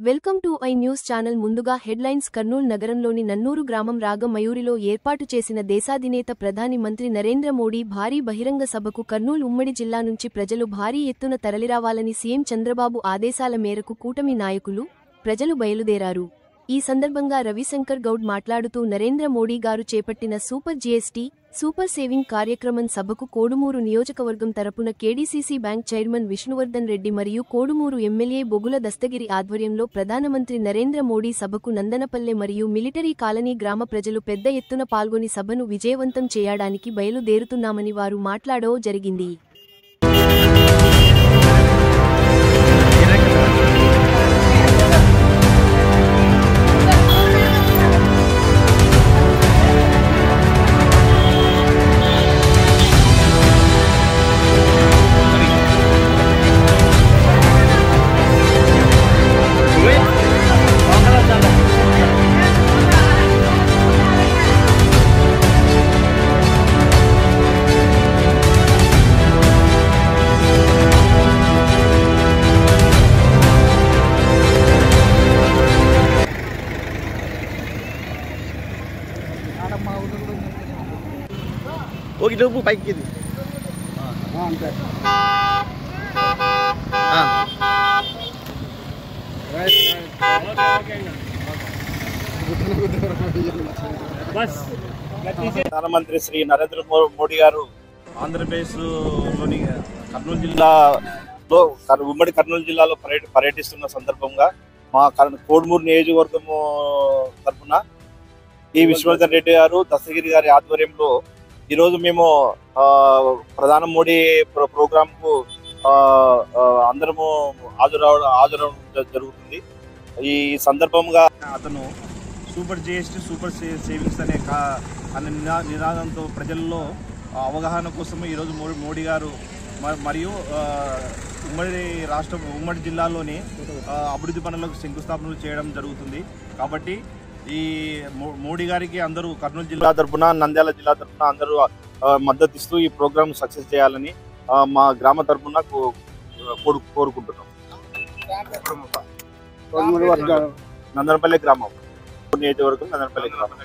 Welcome to I news channel. ముందుగా headlines. Kurnool నగరంలోని నన్నూరు గ్రామం రాగమయూరిలో ఏర్పాటు చేసిన దేశాధినేత ప్రధాని మంత్రి నరేంద్ర మోడీ భారీ బహిరంగ సభకు కర్నూలు ఉమ్మడి జిల్లా నుంచి ప్రజలు భారీ ఎత్తున తరలిరావాలని సీఎం చంద్రబాబు ఆదేశాల మేరకు కూటమి నాయకులు, ప్రజలు బయలుదేరారు. ఈ సందర్భంగా రవిశంకర్ గౌడ్ మాట్లాడుతూ నరేంద్ర మోడీ గారు చేపట్టిన సూపర్ జీఎస్టీ, సూపర్ సేవింగ్ కార్యక్రమం సభకు కోడుమూరు నియోజకవర్గం తరపున KDCC bank chairman Vishnuvardhan Reddy మరియు కోడుమూరు ఎమ్మెల్యే బొగుల దస్తగిరి ఆధ్వర్యంలో ప్రధానమంత్రి నరేంద్ర మోడీ సభకు నందనపల్లె మరియు మిలిటరీ కాలనీ గ్రామ ప్రజలు పెద్ద ఎత్తున పాల్గొని సభను విజయవంతం చేయడానికి బయలుదేరుతున్నామని వారు మాట్లాడో జరిగింది. ఓకే డబ్బు పైకి అంతే ప్రధానమంత్రి శ్రీ నరేంద్ర మోడీ గారు ఆంధ్రప్రదేశ్లోని కర్నూలు జిల్లాలో ఉమ్మడి కర్నూలు జిల్లాలో పర్యటిస్తున్న సందర్భంగా మా కోడుమూరు నియోజకవర్గము తరఫున ఈ విష్ణువర్ధన్ రెడ్డి గారు, దస్తగిరి గారి ఆధ్వర్యంలో ఈరోజు మేము ప్రధాని మోడీ ప్రోగ్రామ్ కు అందరము హాజరవడం జరుగుతుంది. ఈ సందర్భంగా అతను సూపర్ జీఎస్టీ, సూపర్ సేవింగ్స్ అనే నినాదంతో ప్రజల్లో అవగాహన కోసం ఈరోజు మోడీ గారు మరియు ఉమ్మడి జిల్లాలోని అభివృద్ధి పనులకు శంకుస్థాపనలు చేయడం జరుగుతుంది. కాబట్టి ఈ మోడీ గారికి అందరూ కర్నూలు జిల్లా తరఫున, నంద్యాల జిల్లా తరఫున అందరూ మద్దతు ఇస్తూ ఈ ప్రోగ్రామ్ సక్సెస్ చేయాలని మా గ్రామ తరఫున కోరుకుంటున్నాం. నందనపల్లి గ్రామం, నియోజకవర్గం నందనపల్లి గ్రామం.